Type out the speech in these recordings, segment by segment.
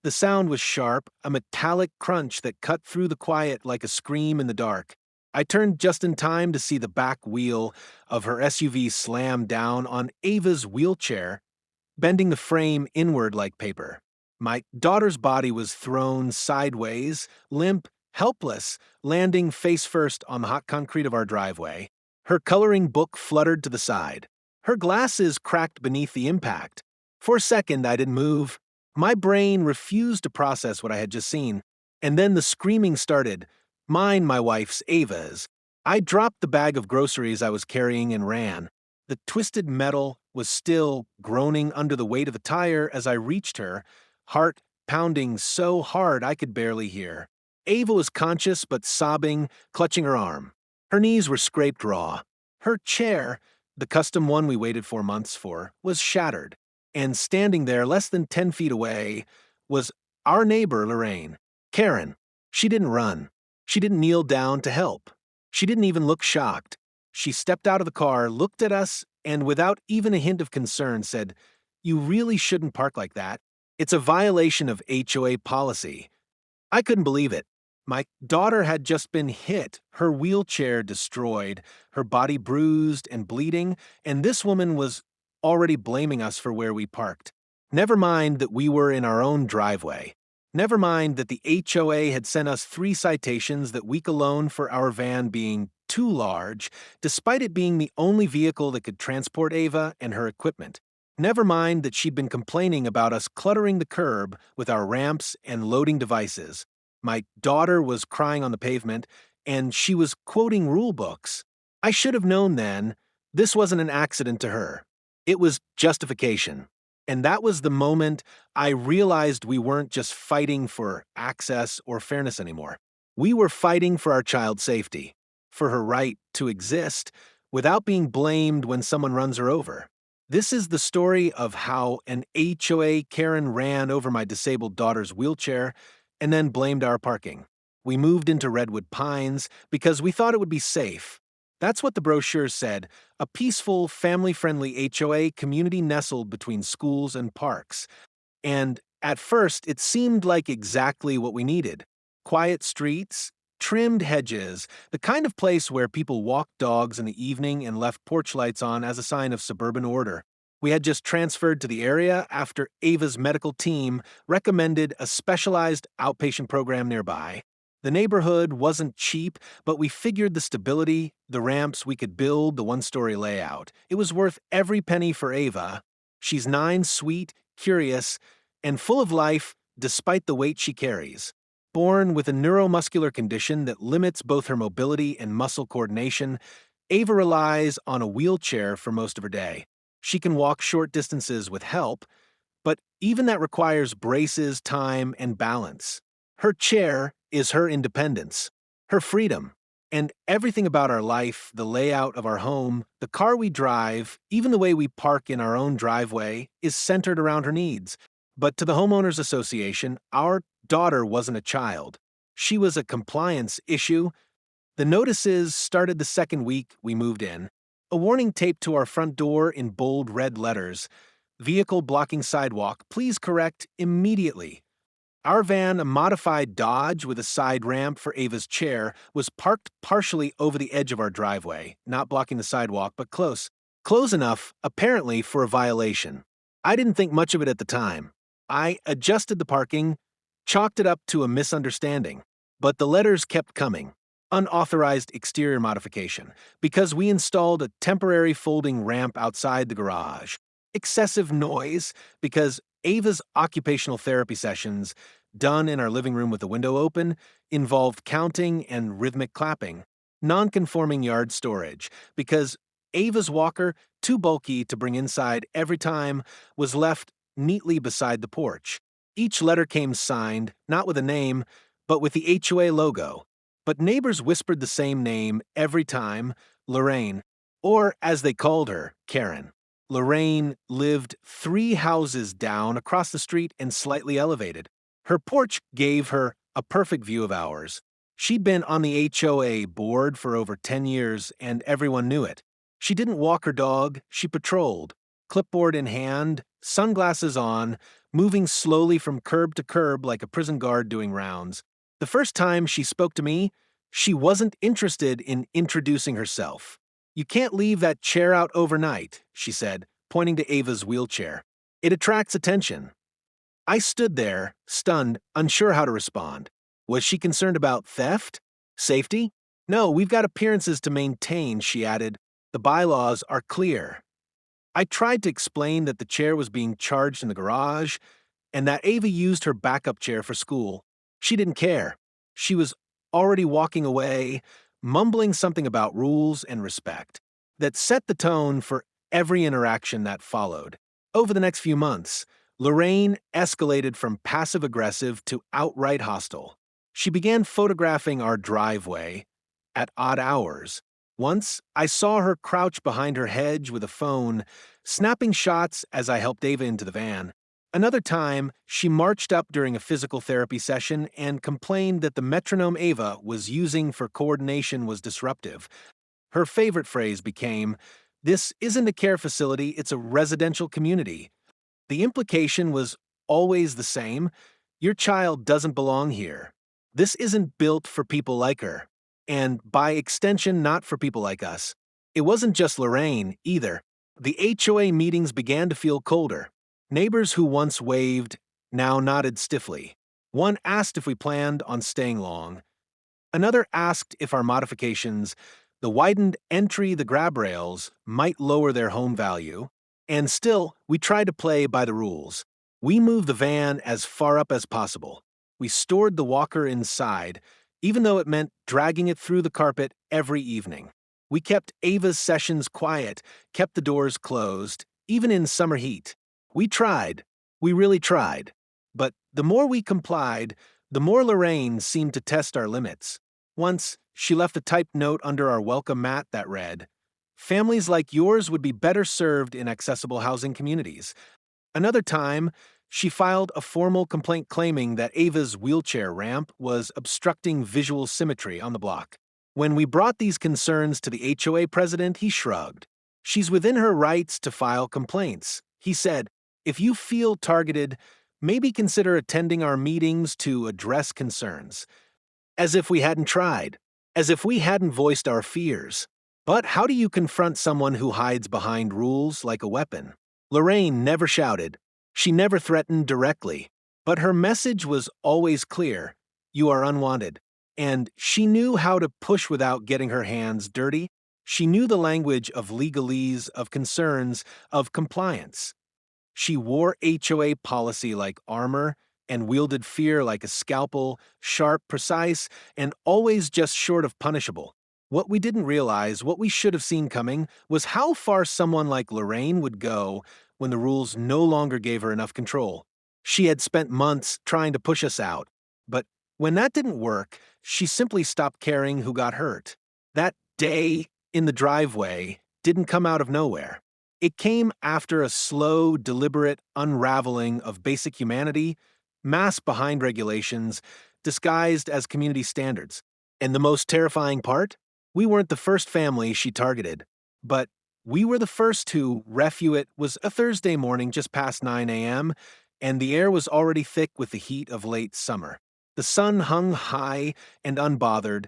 The sound was sharp, a metallic crunch that cut through the quiet like a scream in the dark. I turned just in time to see the back wheel of her SUV slam down on Ava's wheelchair, bending the frame inward like paper. My daughter's body was thrown sideways, limp, helpless, landing face first on the hot concrete of our driveway. Her coloring book fluttered to the side. Her glasses cracked beneath the impact. For a second, I didn't move. My brain refused to process what I had just seen. And then the screaming started. Mine, my wife's, Ava's. I dropped the bag of groceries I was carrying and ran. The twisted metal was still groaning under the weight of the tire as I reached her, heart pounding so hard I could barely hear. Ava was conscious but sobbing, clutching her arm. Her knees were scraped raw. Her chair, the custom one we waited 4 months for, was shattered. And standing there less than 10 feet away was our neighbor, Lorraine. Karen. She didn't run. She didn't kneel down to help. She didn't even look shocked. She stepped out of the car, looked at us, and without even a hint of concern said, "You really shouldn't park like that. It's a violation of HOA policy." I couldn't believe it. My daughter had just been hit, her wheelchair destroyed, her body bruised and bleeding, and this woman was already blaming us for where we parked. Never mind that we were in our own driveway. Never mind that the HOA had sent us 3 citations that week alone for our van being too large, despite it being the only vehicle that could transport Ava and her equipment. Never mind that she'd been complaining about us cluttering the curb with our ramps and loading devices. My daughter was crying on the pavement, and she was quoting rule books. I should have known then this wasn't an accident to her. It was justification. And that was the moment I realized we weren't just fighting for access or fairness anymore. We were fighting for our child's safety, for her right to exist without being blamed when someone runs her over. This is the story of how an HOA Karen ran over my disabled daughter's wheelchair and then blamed our parking. We moved into Redwood Pines because we thought it would be safe. That's what the brochure said, a peaceful, family-friendly HOA community nestled between schools and parks. And at first, it seemed like exactly what we needed. Quiet streets, trimmed hedges, the kind of place where people walked dogs in the evening and left porch lights on as a sign of suburban order. We had just transferred to the area after Ava's medical team recommended a specialized outpatient program nearby. The neighborhood wasn't cheap, but we figured the stability, the ramps we could build, the one-story layout. It was worth every penny for Ava. She's 9, sweet, curious, and full of life despite the weight she carries. Born with a neuromuscular condition that limits both her mobility and muscle coordination, Ava relies on a wheelchair for most of her day. She can walk short distances with help, but even that requires braces, time, and balance. Her chair is her independence, her freedom, and everything about our life, the layout of our home, the car we drive, even the way we park in our own driveway, is centered around her needs. But to the Homeowners Association, our daughter wasn't a child. She was a compliance issue. The notices started the second week we moved in. A warning taped to our front door in bold red letters. Vehicle blocking sidewalk, please correct immediately. Our van, a modified Dodge with a side ramp for Ava's chair, was parked partially over the edge of our driveway, not blocking the sidewalk, but close. Close enough, apparently, for a violation. I didn't think much of it at the time. I adjusted the parking, chalked it up to a misunderstanding. But the letters kept coming. Unauthorized exterior modification, because we installed a temporary folding ramp outside the garage. Excessive noise, because Ava's occupational therapy sessions, done in our living room with the window open, involved counting and rhythmic clapping. Non-conforming yard storage, because Ava's walker, too bulky to bring inside every time, was left neatly beside the porch. Each letter came signed, not with a name, but with the HOA logo. But neighbors whispered the same name every time, Lorraine, or as they called her, Karen. Lorraine lived 3 houses down across the street and slightly elevated. Her porch gave her a perfect view of ours. She'd been on the HOA board for over 10 years, and everyone knew it. She didn't walk her dog, she patrolled, clipboard in hand, sunglasses on, moving slowly from curb to curb like a prison guard doing rounds. The first time she spoke to me, she wasn't interested in introducing herself. "You can't leave that chair out overnight," she said, pointing to Ava's wheelchair. "It attracts attention." I stood there, stunned, unsure how to respond. Was she concerned about theft? Safety? "No, we've got appearances to maintain," she added. "The bylaws are clear." I tried to explain that the chair was being charged in the garage and that Ava used her backup chair for school. She didn't care. She was already walking away, mumbling something about rules and respect that set the tone for every interaction that followed. Over the next few months, Lorraine escalated from passive-aggressive to outright hostile. She began photographing our driveway at odd hours. Once, I saw her crouch behind her hedge with a phone, snapping shots as I helped Ava into the van. Another time, she marched up during a physical therapy session and complained that the metronome Ava was using for coordination was disruptive. Her favorite phrase became, "This isn't a care facility, it's a residential community." The implication was always the same: your child doesn't belong here. This isn't built for people like her. And by extension, not for people like us. It wasn't just Lorraine, either. The HOA meetings began to feel colder. Neighbors who once waved now nodded stiffly. One asked if we planned on staying long. Another asked if our modifications, the widened entry, the grab rails, might lower their home value. And still, we tried to play by the rules. We moved the van as far up as possible. We stored the walker inside, even though it meant dragging it through the carpet every evening. We kept Ava's sessions quiet, kept the doors closed, even in summer heat. We tried. We really tried. But the more we complied, the more Lorraine seemed to test our limits. Once, she left a typed note under our welcome mat that read, "Families like yours would be better served in accessible housing communities." Another time, she filed a formal complaint claiming that Ava's wheelchair ramp was obstructing visual symmetry on the block. When we brought these concerns to the HOA president, he shrugged. "She's within her rights to file complaints," he said. "If you feel targeted, maybe consider attending our meetings to address concerns." As if we hadn't tried. As if we hadn't voiced our fears. But how do you confront someone who hides behind rules like a weapon? Lorraine never shouted. She never threatened directly. But her message was always clear: you are unwanted. And she knew how to push without getting her hands dirty. She knew the language of legalese, of concerns, of compliance. She wore HOA policy like armor and wielded fear like a scalpel, sharp, precise, and always just short of punishable. What we didn't realize, what we should have seen coming, was how far someone like Lorraine would go when the rules no longer gave her enough control. She had spent months trying to push us out, but when that didn't work, she simply stopped caring who got hurt. That day in the driveway didn't come out of nowhere. It came after a slow, deliberate unraveling of basic humanity, masked behind regulations, disguised as community standards. And the most terrifying part? We weren't the first family she targeted, but we were the first to. It was a Thursday morning just past 9 a.m., and the air was already thick with the heat of late summer. The sun hung high and unbothered,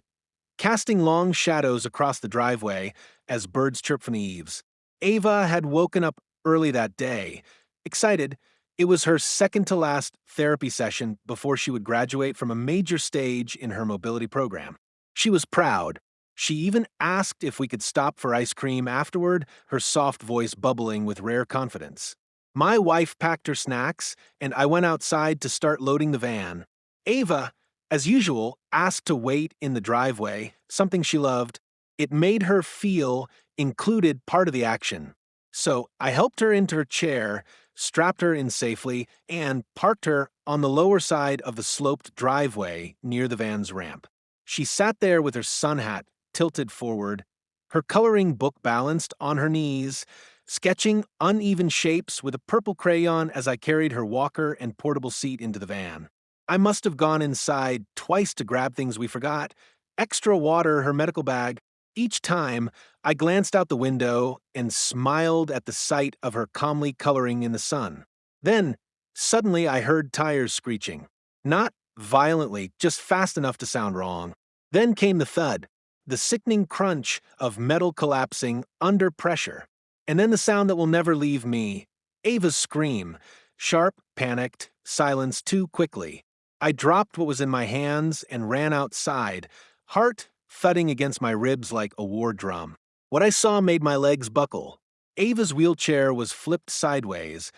casting long shadows across the driveway as birds chirped from the eaves. Ava had woken up early that day, excited. It was her second-to-last therapy session before she would graduate from a major stage in her mobility program. She was proud. She even asked if we could stop for ice cream afterward, her soft voice bubbling with rare confidence. My wife packed her snacks, and I went outside to start loading the van. Ava, as usual, asked to wait in the driveway, something she loved. It made her feel included, part of the action. So I helped her into her chair, strapped her in safely, and parked her on the lower side of the sloped driveway near the van's ramp. She sat there with her sun hat tilted forward, her coloring book balanced on her knees, sketching uneven shapes with a purple crayon as I carried her walker and portable seat into the van. I must have gone inside twice to grab things we forgot: extra water, her medical bag. Each time, I glanced out the window and smiled at the sight of her calmly coloring in the sun. Then, Suddenly, I heard tires screeching. Not violently, just fast enough to sound wrong. Then came the thud, the sickening crunch of metal collapsing under pressure. And then the sound that will never leave me, Ava's scream, sharp, panicked, silenced too quickly. I dropped what was in my hands and ran outside, heart thudding against my ribs like a war drum. What I saw made my legs buckle. Ava's wheelchair was flipped sideways,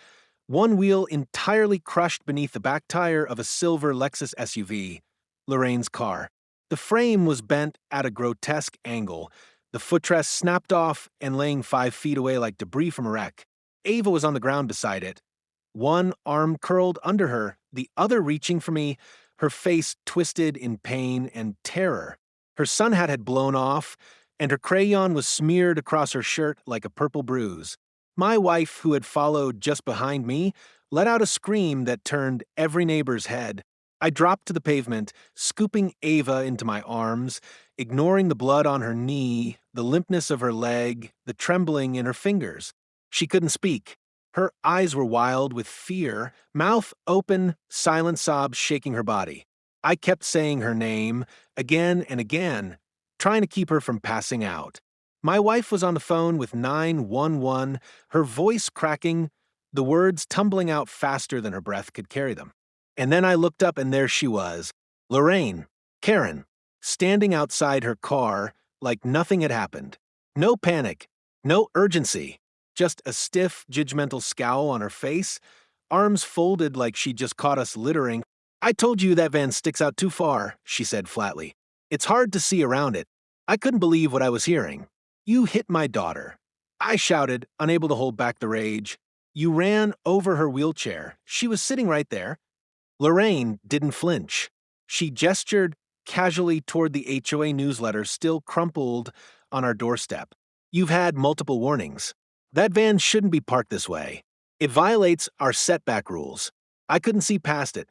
one wheel entirely crushed beneath the back tire of a silver Lexus SUV, Lorraine's car. The frame was bent at a grotesque angle, the footrest snapped off and laying 5 feet away like debris from a wreck. Ava was on the ground beside it, one arm curled under her, the other reaching for me, her face twisted in pain and terror. Her sun hat had blown off, and her crayon was smeared across her shirt like a purple bruise. My wife, who had followed just behind me, let out a scream that turned every neighbor's head. I dropped to the pavement, scooping Ava into my arms, ignoring the blood on her knee, the limpness of her leg, the trembling in her fingers. She couldn't speak. Her eyes were wild with fear, mouth open, silent sobs shaking her body. I kept saying her name, again and again, trying to keep her from passing out. My wife was on the phone with 911, her voice cracking, the words tumbling out faster than her breath could carry them. And then I looked up and there she was, Lorraine, Karen, standing outside her car like nothing had happened. No panic, no urgency. Just a stiff, judgmental scowl on her face, arms folded like she'd just caught us littering. "I told you that van sticks out too far," she said flatly. "It's hard to see around it." I couldn't believe what I was hearing. "You hit my daughter," I shouted, unable to hold back the rage. "You ran over her wheelchair. She was sitting right there." Lorraine didn't flinch. She gestured casually toward the HOA newsletter still crumpled on our doorstep. "You've had multiple warnings. That van shouldn't be parked this way. It violates our setback rules." I couldn't see past it.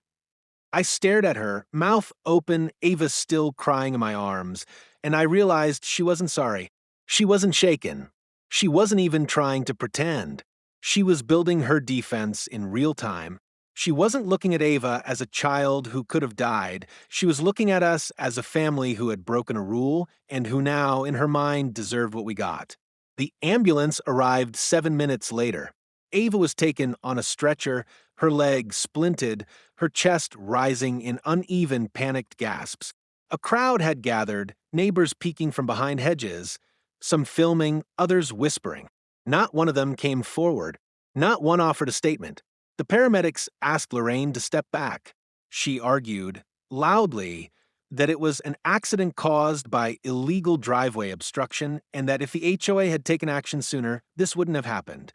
I stared at her, mouth open, Ava still crying in my arms, and I realized she wasn't sorry. She wasn't shaken. She wasn't even trying to pretend. She was building her defense in real time. She wasn't looking at Ava as a child who could have died. She was looking at us as a family who had broken a rule and who now, in her mind, deserved what we got. The ambulance arrived 7 minutes later. Ava was taken on a stretcher, her leg splinted, her chest rising in uneven, panicked gasps. A crowd had gathered, neighbors peeking from behind hedges, some filming, others whispering. Not one of them came forward. Not one offered a statement. The paramedics asked Lorraine to step back. She argued, loudly, that it was an accident caused by illegal driveway obstruction and that if the HOA had taken action sooner, this wouldn't have happened.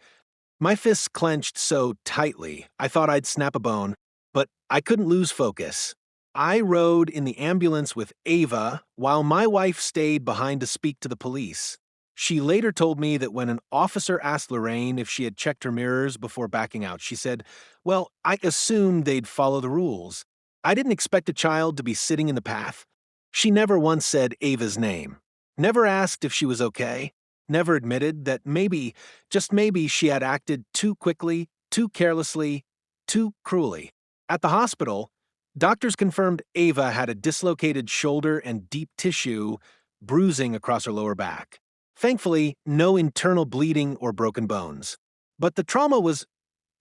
My fists clenched so tightly, I thought I'd snap a bone, but I couldn't lose focus. I rode in the ambulance with Ava while my wife stayed behind to speak to the police. She later told me that when an officer asked Lorraine if she had checked her mirrors before backing out, she said, "Well, I assumed they'd follow the rules. I didn't expect a child to be sitting in the path." She never once said Ava's name, never asked if she was okay, never admitted that maybe, just maybe, she had acted too quickly, too carelessly, too cruelly. At the hospital, doctors confirmed Ava had a dislocated shoulder and deep tissue bruising across her lower back. Thankfully, no internal bleeding or broken bones. But the trauma was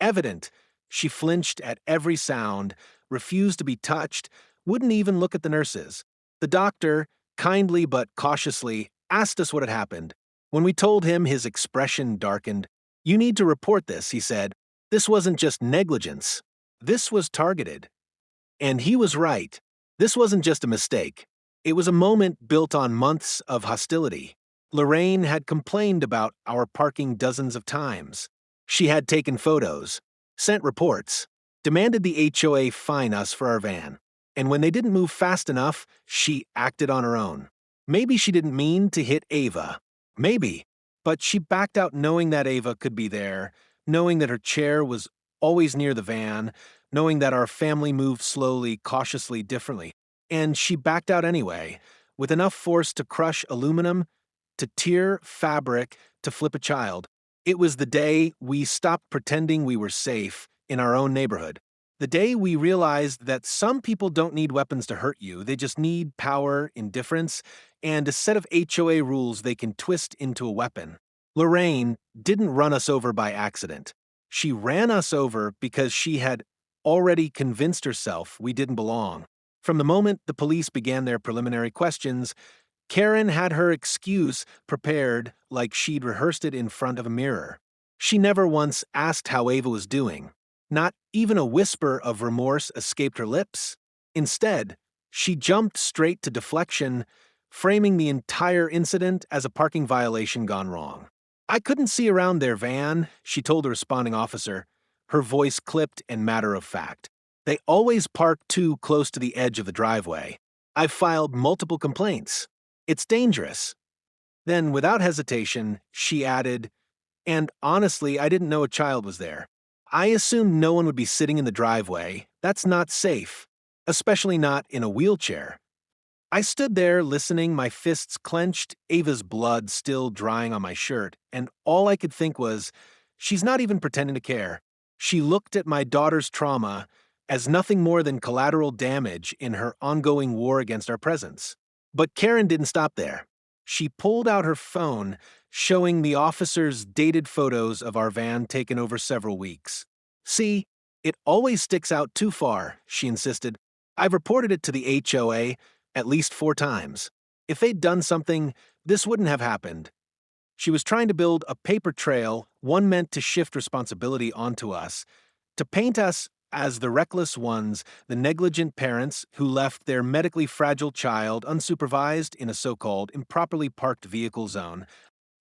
evident. She flinched at every sound, refused to be touched, wouldn't even look at the nurses. The doctor, kindly but cautiously, asked us what had happened. When we told him, his expression darkened. "You need to report this," he said. "This wasn't just negligence. This was targeted." And he was right. This wasn't just a mistake. It was a moment built on months of hostility. Lorraine had complained about our parking dozens of times. She had taken photos, sent reports, demanded the HOA fine us for our van. And when they didn't move fast enough, she acted on her own. Maybe she didn't mean to hit Ava. Maybe. But she backed out knowing that Ava could be there, knowing that her chair was always near the van, knowing that our family moved slowly, cautiously, differently. And she backed out anyway, with enough force to crush aluminum, to tear fabric, to flip a child. It was the day we stopped pretending we were safe in our own neighborhood. The day we realized that some people don't need weapons to hurt you, they just need power, indifference, and a set of HOA rules they can twist into a weapon. Lorraine didn't run us over by accident. She ran us over because she had already convinced herself we didn't belong. From the moment the police began their preliminary questions, Karen had her excuse prepared like she'd rehearsed it in front of a mirror. She never once asked how Ava was doing. Not even a whisper of remorse escaped her lips. Instead, she jumped straight to deflection, framing the entire incident as a parking violation gone wrong. "I couldn't see around their van," she told the responding officer, her voice clipped and matter of fact. "They always park too close to the edge of the driveway. I've filed multiple complaints. It's dangerous." Then, without hesitation, she added, "And honestly, I didn't know a child was there. I assumed no one would be sitting in the driveway. That's not safe, especially not in a wheelchair." I stood there listening, my fists clenched, Ava's blood still drying on my shirt, and all I could think was, she's not even pretending to care. She looked at my daughter's trauma as nothing more than collateral damage in her ongoing war against our presence. But Karen didn't stop there. She pulled out her phone, showing the officers dated photos of our van taken over several weeks. "See, it always sticks out too far," she insisted. "I've reported it to the HOA at least 4 times. If they'd done something, this wouldn't have happened." She was trying to build a paper trail, one meant to shift responsibility onto us, to paint us as the reckless ones, the negligent parents who left their medically fragile child unsupervised in a so-called improperly parked vehicle zone.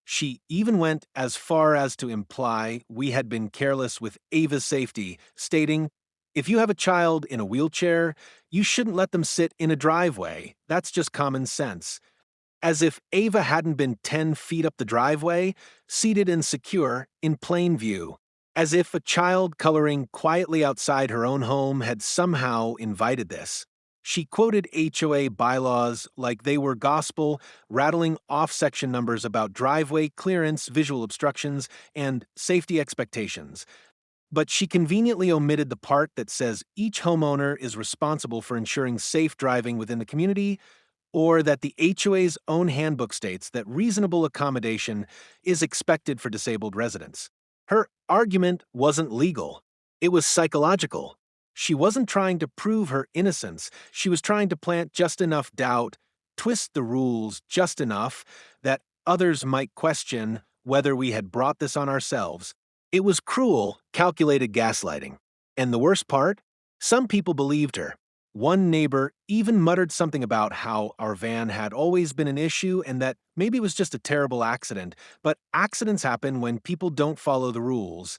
She even went as far as to imply we had been careless with Ava's safety, stating, "If you have a child in a wheelchair, you shouldn't let them sit in a driveway. That's just common sense." As if Ava hadn't been 10 feet up the driveway, seated and secure, in plain view. As if a child coloring quietly outside her own home had somehow invited this. She quoted HOA bylaws like they were gospel, rattling off section numbers about driveway clearance, visual obstructions, and safety expectations. But she conveniently omitted the part that says each homeowner is responsible for ensuring safe driving within the community, or that the HOA's own handbook states that reasonable accommodation is expected for disabled residents. Her argument wasn't legal. It was psychological. She wasn't trying to prove her innocence. She was trying to plant just enough doubt, twist the rules just enough that others might question whether we had brought this on ourselves. It was cruel, calculated gaslighting. And the worst part? Some people believed her. One neighbor even muttered something about how our van had always been an issue and that maybe it was just a terrible accident, but accidents happen when people don't follow the rules.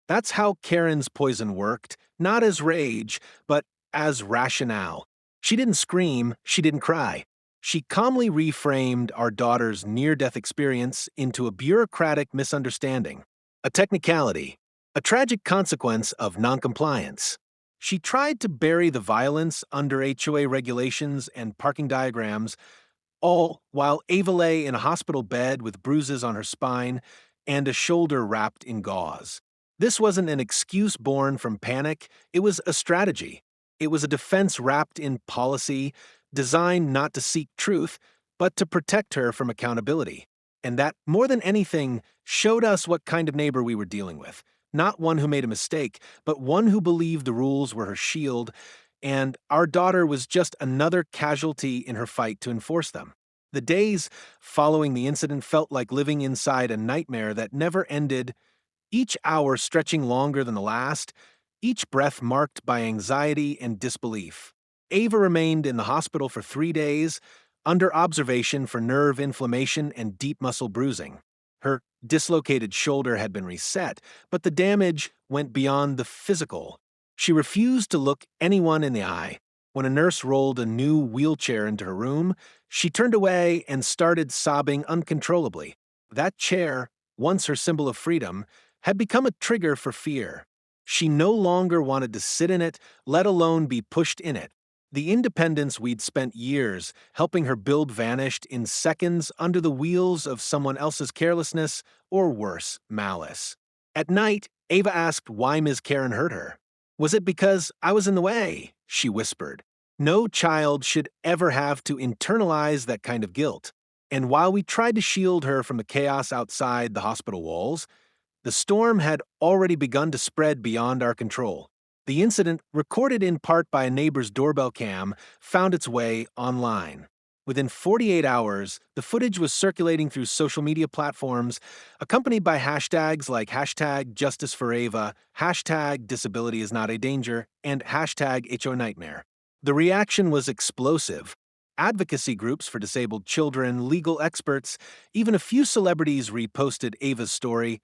That's how Karen's poison worked, not as rage, but as rationale. She didn't scream, she didn't cry. She calmly reframed our daughter's near-death experience into a bureaucratic misunderstanding, a technicality, a tragic consequence of noncompliance. She tried to bury the violence under HOA regulations and parking diagrams, all while Ava lay in a hospital bed with bruises on her spine and a shoulder wrapped in gauze. This wasn't an excuse born from panic, it was a strategy. It was a defense wrapped in policy, designed not to seek truth, but to protect her from accountability. And that, more than anything, showed us what kind of neighbor we were dealing with. Not one who made a mistake, but one who believed the rules were her shield, and our daughter was just another casualty in her fight to enforce them. The days following the incident felt like living inside a nightmare that never ended, each hour stretching longer than the last, each breath marked by anxiety and disbelief. Ava remained in the hospital for 3 days, under observation for nerve inflammation and deep muscle bruising. Her dislocated shoulder had been reset, but the damage went beyond the physical. She refused to look anyone in the eye. When a nurse rolled a new wheelchair into her room, she turned away and started sobbing uncontrollably. That chair, once her symbol of freedom, had become a trigger for fear. She no longer wanted to sit in it, let alone be pushed in it. The independence we'd spent years helping her build vanished in seconds under the wheels of someone else's carelessness or worse, malice. At night, Ava asked why Ms. Karen hurt her. Was it because I was in the way? She whispered. No child should ever have to internalize that kind of guilt. And while we tried to shield her from the chaos outside the hospital walls, the storm had already begun to spread beyond our control. The incident, recorded in part by a neighbor's doorbell cam, found its way online. Within 48 hours, the footage was circulating through social media platforms, accompanied by hashtags like hashtag Justice for Ava, hashtag Disability is not a danger, and hashtag HO Nightmare. The reaction was explosive. Advocacy groups for disabled children, legal experts, even a few celebrities reposted Ava's story,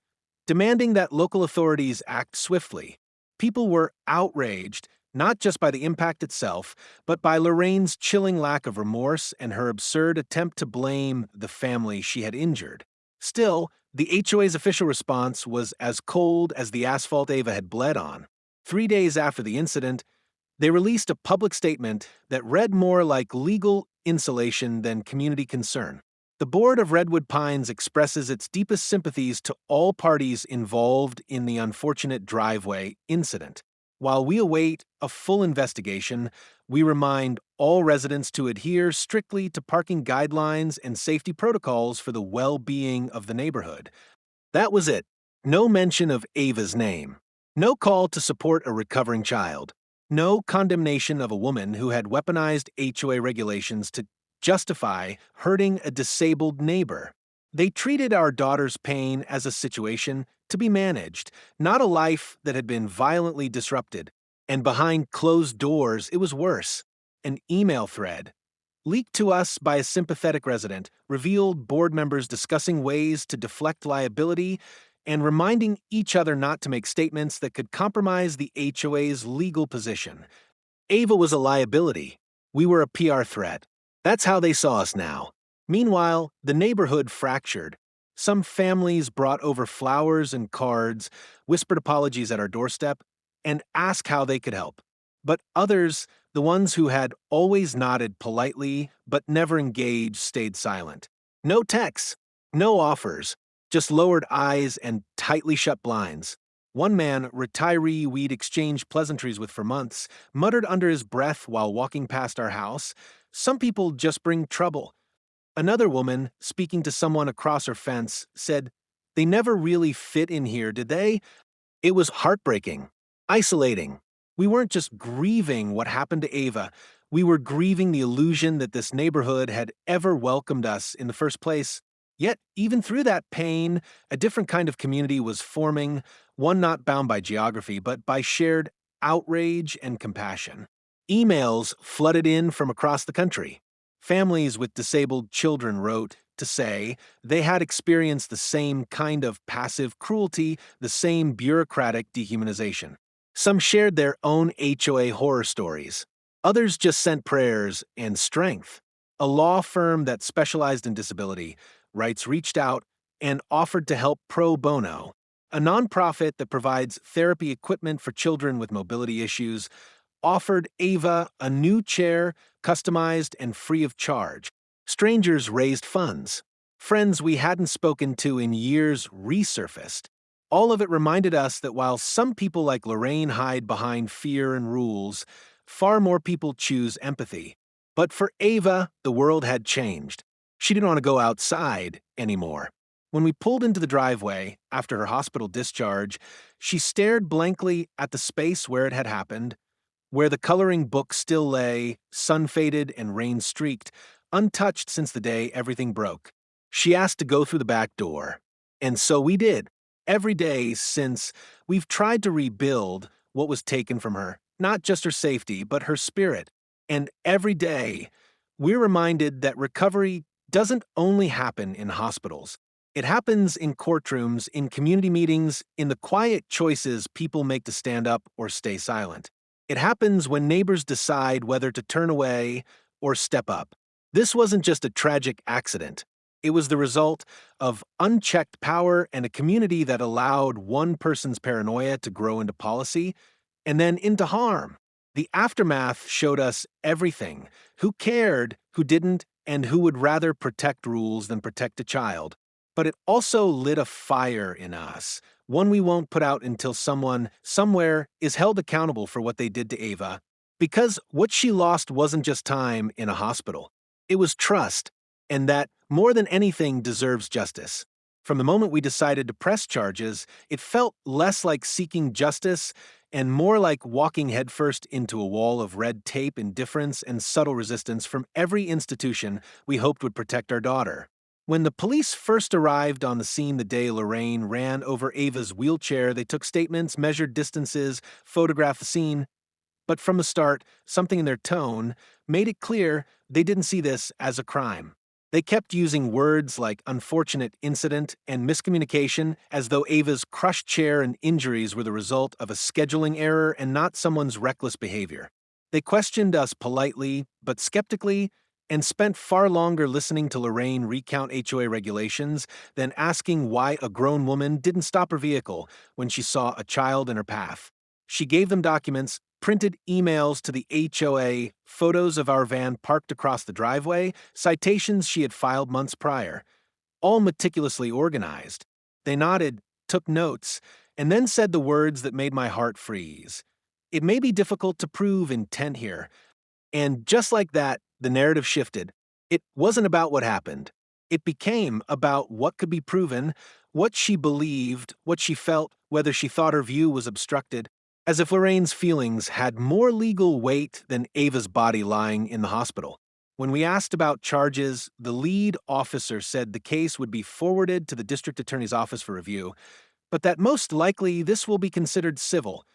demanding that local authorities act swiftly. People were outraged, not just by the impact itself, but by Lorraine's chilling lack of remorse and her absurd attempt to blame the family she had injured. Still, the HOA's official response was as cold as the asphalt Ava had bled on. 3 days after the incident, they released a public statement that read more like legal insulation than community concern. The Board of Redwood Pines expresses its deepest sympathies to all parties involved in the unfortunate driveway incident. While we await a full investigation, we remind all residents to adhere strictly to parking guidelines and safety protocols for the well-being of the neighborhood. That was it. No mention of Ava's name. No call to support a recovering child. No condemnation of a woman who had weaponized HOA regulations to justify hurting a disabled neighbor. They treated our daughter's pain as a situation to be managed, not a life that had been violently disrupted. And behind closed doors, it was worse. An email thread, leaked to us by a sympathetic resident, revealed board members discussing ways to deflect liability and reminding each other not to make statements that could compromise the HOA's legal position. Ava was a liability. We were a PR threat. That's how they saw us now. Meanwhile, the neighborhood fractured. Some families brought over flowers and cards, whispered apologies at our doorstep, and asked how they could help. But others, the ones who had always nodded politely but never engaged, stayed silent. No texts, no offers, just lowered eyes and tightly shut blinds. One man, retiree we'd exchanged pleasantries with for months, muttered under his breath while walking past our house, "Some people just bring trouble." Another woman, speaking to someone across her fence, said, "They never really fit in here, did they?" It was heartbreaking, isolating. We weren't just grieving what happened to Ava, we were grieving the illusion that this neighborhood had ever welcomed us in the first place. Yet, even through that pain, a different kind of community was forming, one not bound by geography, but by shared outrage and compassion. Emails flooded in from across the country. Families with disabled children wrote to say they had experienced the same kind of passive cruelty, the same bureaucratic dehumanization. Some shared their own HOA horror stories. Others just sent prayers and strength. A law firm that specialized in disability rights reached out and offered to help pro bono. A nonprofit that provides therapy equipment for children with mobility issues offered Ava a new chair, customized and free of charge. Strangers raised funds. Friends we hadn't spoken to in years resurfaced. All of it reminded us that while some people like Lorraine hide behind fear and rules, far more people choose empathy. But for Ava, the world had changed. She didn't want to go outside anymore. When we pulled into the driveway after her hospital discharge, she stared blankly at the space where it had happened, where the coloring book still lay, sun-faded and rain-streaked, untouched since the day everything broke. She asked to go through the back door. And so we did. Every day since, we've tried to rebuild what was taken from her, not just her safety, but her spirit. And every day, we're reminded that recovery doesn't only happen in hospitals. It happens in courtrooms, in community meetings, in the quiet choices people make to stand up or stay silent. It happens when neighbors decide whether to turn away or step up. This wasn't just a tragic accident. It was the result of unchecked power and a community that allowed one person's paranoia to grow into policy and then into harm. The aftermath showed us everything: who cared, who didn't, and who would rather protect rules than protect a child. But it also lit a fire in us, one we won't put out until someone, somewhere, is held accountable for what they did to Ava. Because what she lost wasn't just time in a hospital, it was trust, and that, more than anything, deserves justice. From the moment we decided to press charges, it felt less like seeking justice and more like walking headfirst into a wall of red tape, indifference, and subtle resistance from every institution we hoped would protect our daughter. When the police first arrived on the scene the day Lorraine ran over Ava's wheelchair, they took statements, measured distances, photographed the scene, but from the start, something in their tone made it clear they didn't see this as a crime. They kept using words like unfortunate incident and miscommunication as though Ava's crushed chair and injuries were the result of a scheduling error and not someone's reckless behavior. They questioned us politely, but skeptically, and spent far longer listening to Lorraine recount HOA regulations than asking why a grown woman didn't stop her vehicle when she saw a child in her path. She gave them documents, printed emails to the HOA, photos of our van parked across the driveway, citations she had filed months prior, all meticulously organized. They nodded, took notes, and then said the words that made my heart freeze. It may be difficult to prove intent here, and just like that, the narrative shifted. It wasn't about what happened. It became about what could be proven, what she believed, what she felt, whether she thought her view was obstructed, as if Lorraine's feelings had more legal weight than Ava's body lying in the hospital. When we asked about charges, the lead officer said the case would be forwarded to the district attorney's office for review, but that most likely this will be considered civil.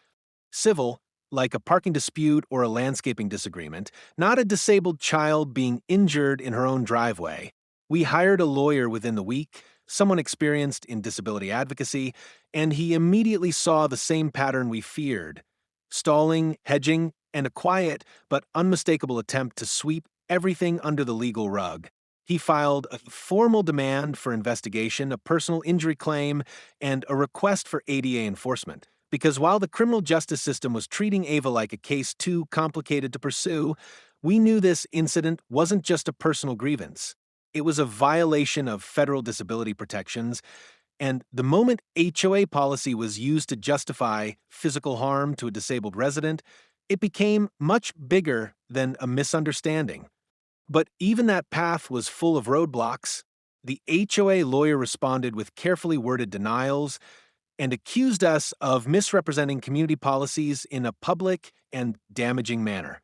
Civil, like a parking dispute or a landscaping disagreement, not a disabled child being injured in her own driveway. We hired a lawyer within the week, someone experienced in disability advocacy, and he immediately saw the same pattern we feared: stalling, hedging, and a quiet but unmistakable attempt to sweep everything under the legal rug. He filed a formal demand for investigation, a personal injury claim, and a request for ADA enforcement. Because while the criminal justice system was treating Ava like a case too complicated to pursue, we knew this incident wasn't just a personal grievance. It was a violation of federal disability protections, and the moment HOA policy was used to justify physical harm to a disabled resident, it became much bigger than a misunderstanding. But even that path was full of roadblocks. The HOA lawyer responded with carefully worded denials and accused us of misrepresenting community policies in a public and damaging manner.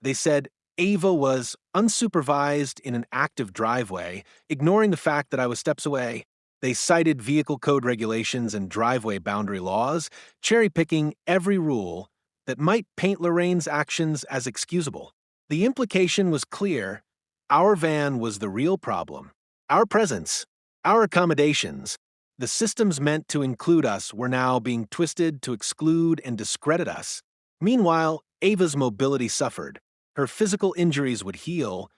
They said Ava was unsupervised in an active driveway, ignoring the fact that I was steps away. They cited vehicle code regulations and driveway boundary laws, cherry-picking every rule that might paint Lorraine's actions as excusable. The implication was clear: our van was the real problem. Our presence, our accommodations, the systems meant to include us were now being twisted to exclude and discredit us. Meanwhile, Ava's mobility suffered. Her physical injuries would heal,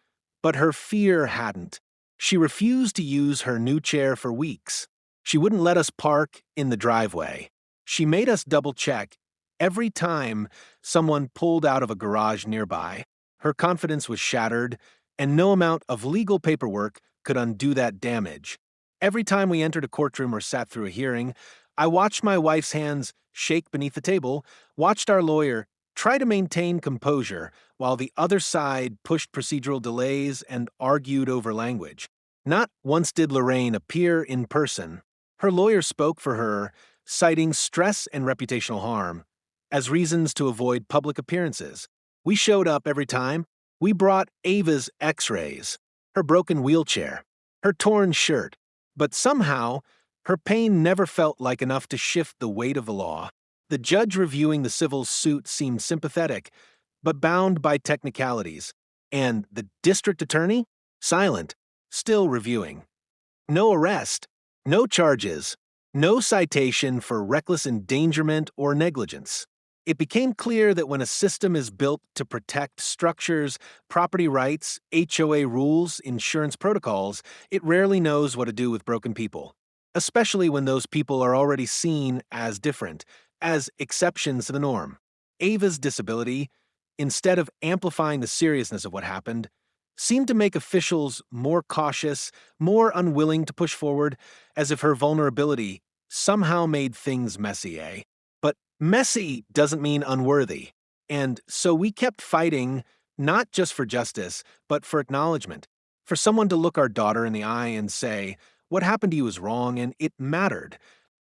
but her fear hadn't. She refused to use her new chair for weeks. She wouldn't let us park in the driveway. She made us double-check every time someone pulled out of a garage nearby. Her confidence was shattered, and no amount of legal paperwork could undo that damage. Every time we entered a courtroom or sat through a hearing, I watched my wife's hands shake beneath the table, watched our lawyer try to maintain composure while the other side pushed procedural delays and argued over language. Not once did Lorraine appear in person. Her lawyer spoke for her, citing stress and reputational harm as reasons to avoid public appearances. We showed up every time. We brought Ava's x-rays, her broken wheelchair, her torn shirt, but somehow her pain never felt like enough to shift the weight of the law. The judge reviewing the civil suit seemed sympathetic, but bound by technicalities, and the district attorney? Silent, still reviewing. No arrest, no charges, no citation for reckless endangerment or negligence. It became clear that when a system is built to protect structures, property rights, HOA rules, insurance protocols, it rarely knows what to do with broken people, especially when those people are already seen as different, as exceptions to the norm. Ava's disability, instead of amplifying the seriousness of what happened, seemed to make officials more cautious, more unwilling to push forward, as if her vulnerability somehow made things messy, eh? But messy doesn't mean unworthy. And so we kept fighting, not just for justice, but for acknowledgement. For someone to look our daughter in the eye and say, what happened to you was wrong and it mattered.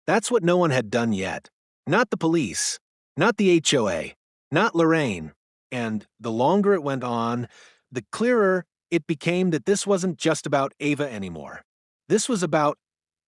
That's what no one had done yet. Not the police, not the HOA, not Lorraine. And the longer it went on, the clearer it became that this wasn't just about Ava anymore. This was about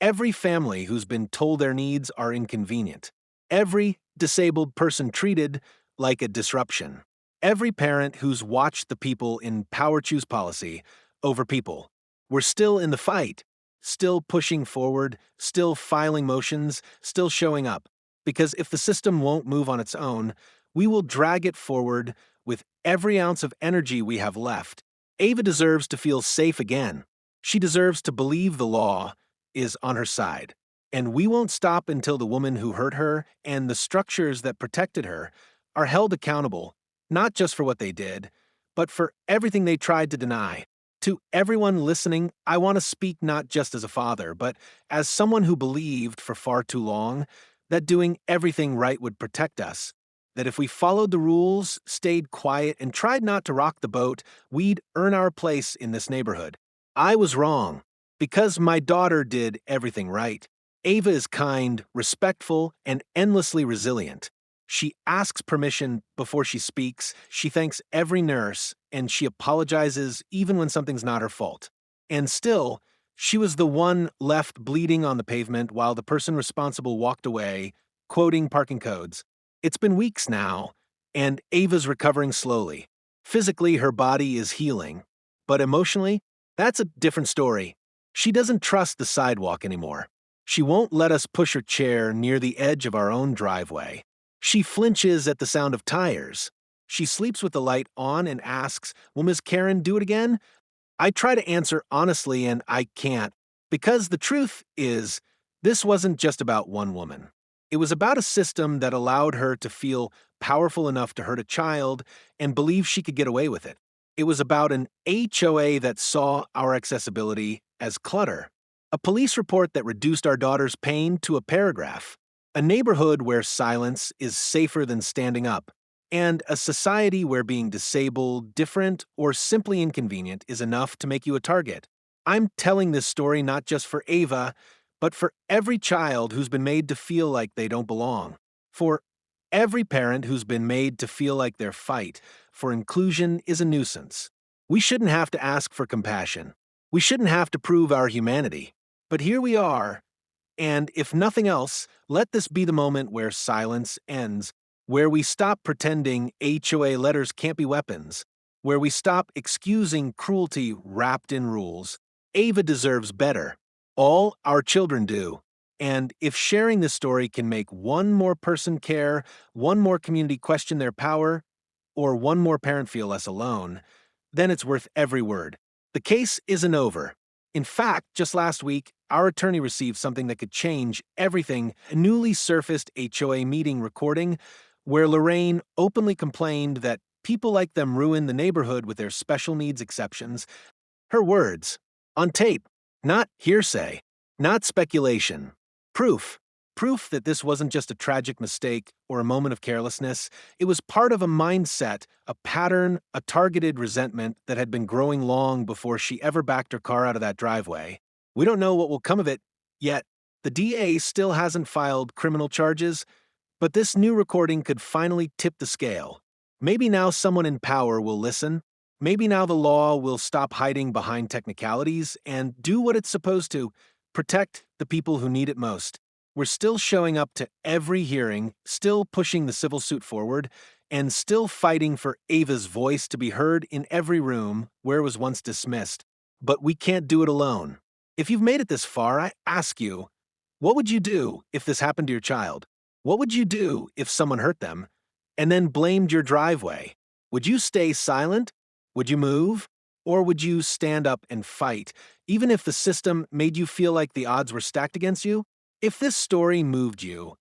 every family who's been told their needs are inconvenient. Every disabled person treated like a disruption. Every parent who's watched the people in power choose policy over people. We're still in the fight, still pushing forward, still filing motions, still showing up. Because if the system won't move on its own, we will drag it forward with every ounce of energy we have left. Ava deserves to feel safe again. She deserves to believe the law is on her side. And we won't stop until the woman who hurt her and the structures that protected her are held accountable, not just for what they did, but for everything they tried to deny. To everyone listening, I want to speak not just as a father, but as someone who believed for far too long that doing everything right would protect us. That if we followed the rules, stayed quiet, and tried not to rock the boat, we'd earn our place in this neighborhood. I was wrong. Because my daughter did everything right. Ava is kind, respectful, and endlessly resilient. She asks permission before she speaks, she thanks every nurse, and she apologizes even when something's not her fault. And still, she was the one left bleeding on the pavement while the person responsible walked away, quoting parking codes. It's been weeks now, and Ava's recovering slowly. Physically, her body is healing, but emotionally, that's a different story. She doesn't trust the sidewalk anymore. She won't let us push her chair near the edge of our own driveway. She flinches at the sound of tires. She sleeps with the light on and asks, will Miss Karen do it again? I try to answer honestly and I can't, because the truth is, this wasn't just about one woman. It was about a system that allowed her to feel powerful enough to hurt a child and believe she could get away with it. It was about an HOA that saw our accessibility as clutter, a police report that reduced our daughter's pain to a paragraph, a neighborhood where silence is safer than standing up, and a society where being disabled, different, or simply inconvenient is enough to make you a target. I'm telling this story not just for Ava, but for every child who's been made to feel like they don't belong, for every parent who's been made to feel like their fight for inclusion is a nuisance. We shouldn't have to ask for compassion. We shouldn't have to prove our humanity. But here we are, and if nothing else, let this be the moment where silence ends, where we stop pretending HOA letters can't be weapons, where we stop excusing cruelty wrapped in rules. Ava deserves better. All our children do. And if sharing this story can make one more person care, one more community question their power, or one more parent feel less alone, then it's worth every word. The case isn't over. In fact, just last week, our attorney received something that could change everything, a newly surfaced HOA meeting recording where Lorraine openly complained that people like them ruin the neighborhood with their special needs exceptions. Her words, on tape, not hearsay, not speculation. Proof. Proof that this wasn't just a tragic mistake or a moment of carelessness. It was part of a mindset, a pattern, a targeted resentment that had been growing long before she ever backed her car out of that driveway. We don't know what will come of it yet. The DA still hasn't filed criminal charges, but this new recording could finally tip the scale. Maybe now someone in power will listen. Maybe now the law will stop hiding behind technicalities and do what it's supposed to, protect the people who need it most. We're still showing up to every hearing, still pushing the civil suit forward, and still fighting for Ava's voice to be heard in every room where it was once dismissed. But we can't do it alone. If you've made it this far, I ask you, what would you do if this happened to your child? What would you do if someone hurt them and then blamed your driveway? Would you stay silent? Would you move? Or would you stand up and fight, even if the system made you feel like the odds were stacked against you? If this story moved you,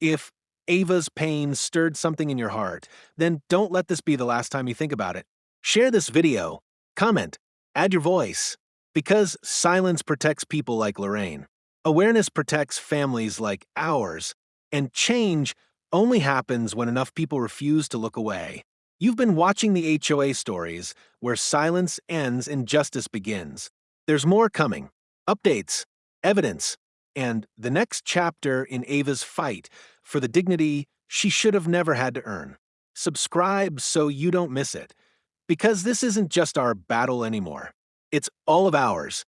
if Ava's pain stirred something in your heart, then don't let this be the last time you think about it. Share this video, comment, add your voice, because silence protects people like Lorraine. Awareness protects families like ours, and change only happens when enough people refuse to look away. You've been watching the HOA stories, where silence ends and justice begins. There's more coming. Updates, evidence, and the next chapter in Ava's fight for the dignity she should have never had to earn. Subscribe so you don't miss it, because this isn't just our battle anymore. It's all of ours.